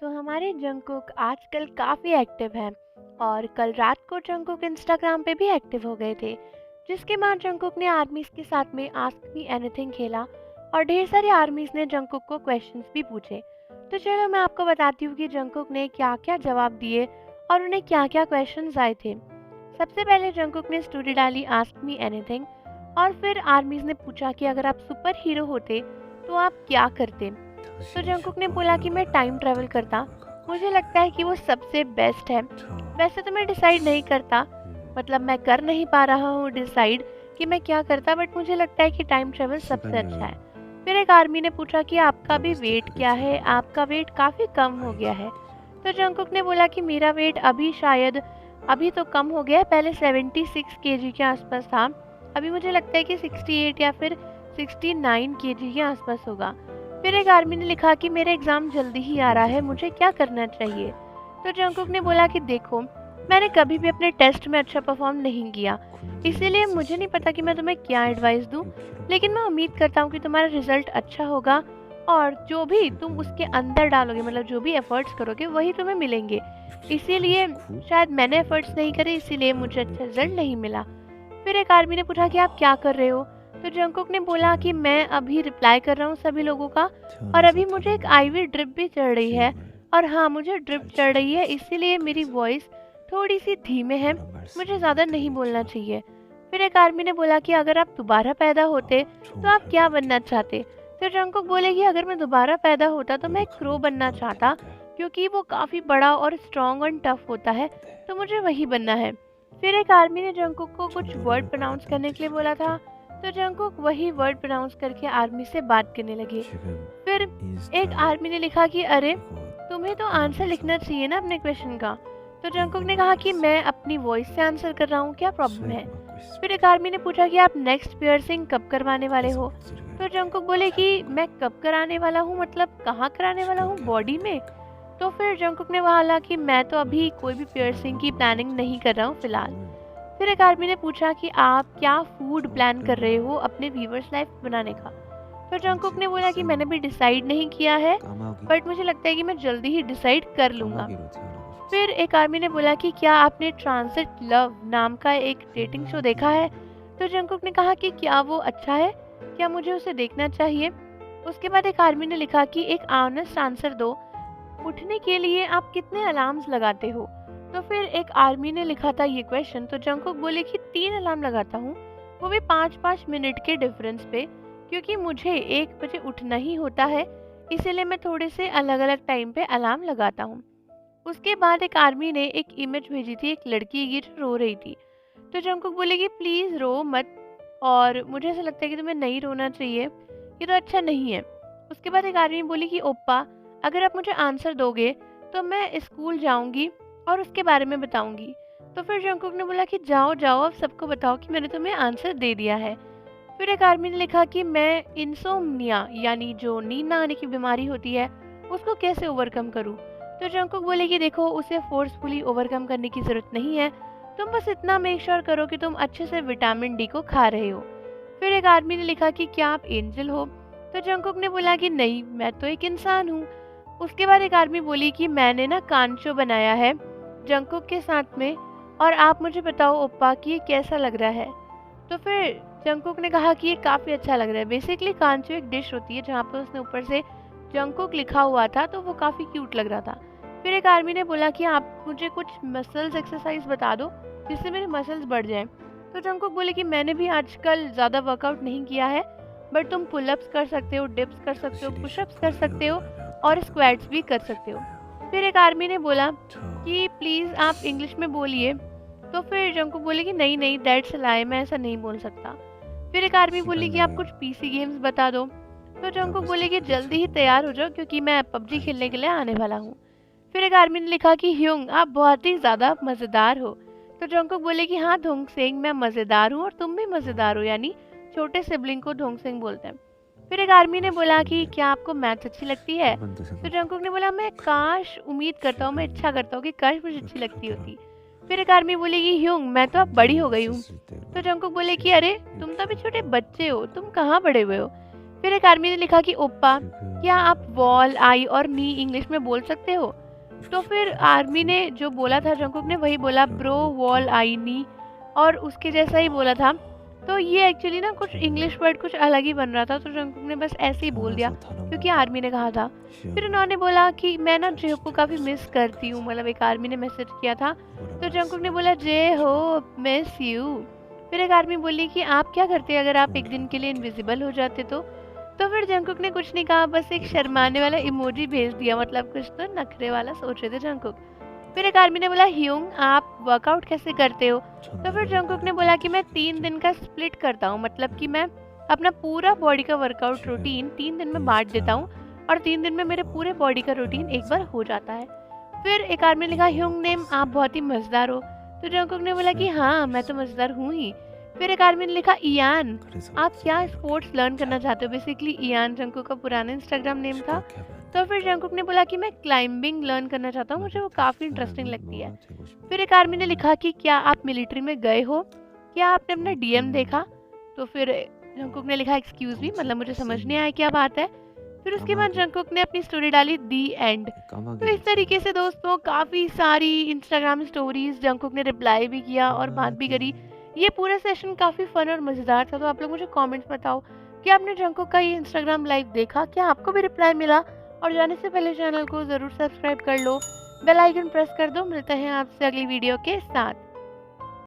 तो हमारे जंगकुक आजकल काफ़ी एक्टिव हैं और कल रात को जंगकुक इंस्टाग्राम पे भी एक्टिव हो गए थे। जिसके बाद जंगकुक ने आर्मीज के साथ में आस्क मी एनीथिंग खेला और ढेर सारे आर्मीज ने जंगकुक को क्वेश्चंस भी पूछे। तो चलो मैं आपको बताती हूँ कि जंगकुक ने क्या क्या जवाब दिए और उन्हें क्या क्या क्वेश्चंस आए थे। सबसे पहले जंगकुक ने स्टोरी डाली आस्क मी एनीथिंग और फिर आर्मीज ने पूछा कि अगर आप सुपर हीरो होते तो आप क्या करते। तो 당신이 जंगकुक ने बोला कि मैं टाइम ट्रैवल करता। 슈퍼히어로를 मुझे 가가지고 लगता है कि वो सबसे बेस्ट है। 저 वैसे तो मैं डिसाइड नहीं करता, मतलब मैं कर नहीं पा रहा हूँ डिसाइड कि मैं क्या करता, बट मुझे लगता है कि टाइम ट्रैवल सबसे 시간 अच्छा है। 여행 फिर एक आर्मी ने पूछा कि आपका भी 들어갔을 때 वेट 그게 क्या है, 제일 आपका वेट काफ़ी कम हो 많이 गया है। 생각되죠. तो जंगकुक ने बोला कि मेरा वेट अभी शायद अभी तो कम हो गया है, पहले 76 केजी के आसपास था, अभी मुझे लगता है कि 68 या फिर 69 केजी के आसपास होगा। फिर एक आर्मी ने लिखा कि मेरा एग्ज़ाम जल्दी ही आ रहा है, मुझे क्या करना चाहिए। तो जंगकुक ने बोला कि देखो, मैंने कभी भी अपने टेस्ट में अच्छा परफॉर्म नहीं किया, 군대에 इसीलिए मुझे नहीं 있으시고 पता कि मैं तुम्हें क्या एडवाइस दूँ, 76kg लेकिन मैं उम्मीद करता हूँ कि तुम्हारा रिज़ल्ट अच्छा होगा और जो भी तुम उसके 지금 अंदर डालोगे, मतलब जो भी एफ़र्ट्स करोगे वही तुम्हें मिलेंगे। इसीलिए 89? शायद मैंने एफ़र्ट्स नहीं करे, इसीलिए मुझे अच्छा रिज़ल्ट नहीं मिला। फिर एक आर्मी ने पूछा कि आप क्या कर रहे हो? तो जंगकुक ने बोला कि 저는 मैं अभी रिप्लाई कर रहा हूँ सभी लोगों का और 태어나서 अभी मुझे एक 태어난 आईवी ड्रिप भी चढ़ रही है। 비용을 और हाँ, मुझे ड्रिप 잘 चढ़ रही है, 지켜야겠어요. इसीलिए मेरी 그래서 वॉइस थोड़ी-सी धीमे है, 그런 मुझे 말씀을 ज़्यादा नहीं बोलना 드릴게요. चाहिए। फिर एक आर्मी ने बोला कि अगर आप दोबारा पैदा होते तो 좋은 आप 결과 क्या बनना 있기를 चाहते? तो जंगकुक बोले कि अगर मैं दोबारा पैदा होता तो मैं क्रो 노력하는 बनना चाहता, 군인들한테 क्योंकि वो काफ़ी बड़ा और स्ट्रॉन्ग और टफ होता है, 네, तो मुझे वही बनना है। फिर एक आर्मी ने जंगकुक को कुछ वर्ड 전도령을 प्रोनाउंस 받았다는 करने के लिए बोला था, 뜻이겠죠? तो जंगकुक वही वर्ड प्रोनाउंस करके आर्मी से बात करने लगे। 지금 फिर एक 인스타 आर्मी ने लिखा कि अरे, 이거 तुम्हें तो आंसर लिखना 하나면서 चाहिए ना अपने क्वेश्चन का। तो जंगकुक ने कहा कि 궁금한 게 मैं 있어요. अपनी वॉइस से आंसर कर रहा हूँ, क्या प्रॉब्लम है। 수액 맞고 फिर 있습니다. एक आर्मी ने पूछा कि आप नेक्स्ट पियर्सिंग कब करवाने वाले 그래서 हो। 목소리가 तो 이렇게 जंगकुक बोले कि 작은 मैं 거예요. कब कराने वाला हूँ, मतलब कहाँ कराने वाला हूँ, 쉽게 하면 बॉडी में। 되니까. तो फिर जंगकुक ने बोला कि मैं तो अभी 그래서 कोई भी 다시 पियर्सिंग की 생각해보는 प्लानिंग 거죠. नहीं कर रहा हूँ फिलहाल। 저는 फिर एक आर्मी ने पूछा कि आप क्या फूड प्लान कर रहे हो 어떤 अपने व्यूवर्स लाइफ बनाने का। तो जंगकुक 편집 ने बोला कि मैंने 쌤 भी डिसाइड नहीं किया है, 까마귀 बट मुझे लगता है कि मैं जल्दी ही डिसाइड कर लूँगा। 까마귀로 태어나고 फिर 싶습니다. एक आर्मी ने बोला कि क्या आपने ट्रांसिट लव नाम का एक डेटिंग शो देखा है। तो जंगकुक ने कहा कि क्या वो अच्छा है, क्या मुझे उसे देखना चाहिए। उसके बाद एक आर्मी ने लिखा कि एक ऑनेस्ट आंसर दो, उठने के लिए आप कितने अलार्म्स लगाते हो। तो फिर एक आर्मी ने लिखा था ये क्वेश्चन, तो जंगकुक बोले कि 3 अलार्म लगाता हूँ, वो भी 5-5 मिनट के डिफरेंस पे, क्योंकि मुझे 1 बजे उठना ही होता है, इसीलिए मैं थोड़े से अलग अलग टाइम पे अलार्म लगाता हूँ। उसके बाद एक आर्मी ने एक इमेज भेजी थी, एक लड़की की जो रो रही थी। तो जंगकुक बोले कि प्लीज़ रो मत, और मुझे ऐसा लगता है कि तुम्हें नहीं रोना चाहिए, ये तो अच्छा नहीं है। उसके बाद एक आर्मी बोली कि ओप्पा, अगर आप मुझे आंसर दोगे तो मैं स्कूल जाऊंगी और उसके बारे में बताऊंगी। तो फिर जंगकुक ने बोला कि जाओ जाओ, अब सबको बताओ कि मैंने तुम्हें आंसर दे दिया है। फिर एक आर्मी ने लिखा कि मैं इंसोम्निया यानी जो नींद ना आने की बीमारी होती है उसको कैसे ओवरकम करूं। तो जंगकुक बोले कि देखो, उसे फोर्सफुली ओवरकम करने की ज़रूरत नहीं है, तुम बस इतना मेक श्योर करो कि तुम अच्छे से विटामिन डी को खा रहे हो। फिर एक आदमी ने लिखा कि क्या आप एंजल हो। तो जंगकुक ने बोला कि नहीं, मैं तो एक इंसान हूँ। उसके बाद एक आदमी बोली कि मैंने ना कांचो बनाया है जंगकुक के साथ में, और आप मुझे बताओ ओप्पा कि ये कैसा लग रहा है। तो फिर जंगकुक ने कहा कि ये काफ़ी अच्छा लग रहा है। बेसिकली कांचो एक डिश होती है जहाँ पे उसने ऊपर से जंगकुक लिखा हुआ था, तो वो काफ़ी क्यूट लग रहा था। फिर एक आर्मी ने बोला कि आप मुझे कुछ मसल्स एक्सरसाइज बता दो जिससे मेरे मसल्स बढ़ जाएं। तो जंगकुक बोले कि मैंने भी आजकल ज़्यादा वर्कआउट नहीं किया है, बट तुम पुलअप्स कर सकते हो, डिप्स कर सकते हो, 당신이 पुशअप्स कर सकते हो 슈퍼히어로라면 और 어떤 걸 स्क्वाट्स भी कर सकते हो। 선택할까요? फिर एक आर्मी ने बोला 저 कि प्लीज़ आप इंग्लिश में बोलिए। तो फिर जंगकुक बोले कि नहीं नहीं, दैट्स अ लाई, मैं ऐसा नहीं बोल सकता। फिर एक आर्मी बोली 시간 कि आप 여행이라고 कुछ पीसी गेम्स बता दो। तो जंगकुक 했을 बोले 때 कि 그게 जल्दी ही 제일 तैयार हो जाओ, क्योंकि मैं पबजी 많이 खेलने के लिए आने वाला 생각되죠. हूँ। फिर एक आर्मी ने लिखा कि ह्यूंग, आप बहुत ही ज़्यादा मज़ेदार हो। तो जंगकुक बोले कि हाँ धोंग सिंह, मैं मज़ेदार हूँ और तुम भी मज़ेदार हो, यानी छोटे सिबलिंग को धोंग सिंह बोलते हैं। फिर एक आर्मी ने बोला कि 맛있겠는데 क्या आपको मैथ्स अच्छी लगती है। 한 번 더 तो 생각해 जंगकुक ने बोला मैं काश, उम्मीद करता हूँ, मैं इच्छा 지금 करता हूँ कि काश मुझे अच्छी 이렇게 लगती 하다가 होती। फिर एक आर्मी बोली कि ह्यूंग, मैं तो अब बड़ी 군대에 हो गई हूँ। 있었을 तो 때가 जंगकुक बोले कि अरे, तुम तो अभी छोटे 76kg였다. बच्चे हो, तुम कहाँ बड़े हुए हो। फिर एक आर्मी ने लिखा कि ओप्पा, क्या आप वॉल, आई और नी इंग्लिश में बोल सकते हो? तो फिर आर्मी ने जो बोला था, जंगकुक ने वही बोला, ब्रो, वॉल, आई, नी, और उसके जैसा ही बोला था। तो ये एक्चुअली ना कुछ इंग्लिश वर्ड कुछ अलग ही बन रहा था, तो जंगकुक ने बस ऐसे ही बोल दिया क्योंकि आर्मी ने कहा था। फिर उन्होंने बोला कि मैं ना जे को काफ़ी मिस करती हूँ, मतलब एक आर्मी ने मैसेज किया था। तो जंगकुक ने बोला जे हो, मिस यू। फिर एक आर्मी बोली कि आप क्या करते अगर आप एक दिन के लिए इनविजिबल हो जाते तो फिर जंगकुक ने कुछ नहीं कहा, बस एक शर्माने वाला इमोजी भेज दिया, मतलब कुछ तो नखरे वाला सोच रहे थे जंगकुक। फिर एक आर्मी ने बोला ह्यूंग, आप वर्कआउट कैसे करते हो? तो फिर जंगकुक ने बोला कि मैं 3 दिन का स्प्लिट करता हूँ, मतलब कि मैं अपना पूरा बॉडी का वर्कआउट रूटीन 3 दिन में बांट देता हूँ और 3 दिन में मेरे पूरे बॉडी का रूटीन एक बार हो जाता है। फिर एक आदमी ने लिखा ह्यूंग नेम, आप बहुत ही मजेदार हो। तो जंगकुक ने बोला कि हाँ, मैं तो मजेदार हूँ ही। फिर एक आदमी ने लिखा ईयान, आप क्या स्पोर्ट्स लर्न करना चाहते हो? बेसिकली ईयान जंगकुक का पुराना इंस्टाग्राम नेम था। तो फिर जंगकुक ने बोला कि मैं क्लाइंबिंग लर्न करना चाहता हूँ, मुझे वो काफ़ी इंटरेस्टिंग लगती है। फिर एक आर्मी ने लिखा कि क्या आप मिलिट्री में गए हो? क्या आपने अपना डीएम देखा? तो फिर जंगकुक ने लिखा एक्सक्यूज मी, मतलब मुझे समझ नहीं आया क्या बात है। फिर उसके बाद जंगकुक ने अपनी स्टोरी डाली दी एंड। तो इस तरीके से दोस्तों काफ़ी सारी इंस्टाग्राम स्टोरीज जंगकुक ने रिप्लाई भी किया और बात भी करी। ये पूरा सेशन काफ़ी फन और मज़ेदार था। तो आप लोग मुझे कमेंट्स बताओ कि आपने जंगकुक का ये इंस्टाग्राम लाइव देखा, क्या आपको भी रिप्लाई मिला? और जाने से पहले चैनल को ज़रूर सब्सक्राइब कर लो, बेल आइकन प्रेस कर दो। मिलते हैं आपसे अगली वीडियो के साथ।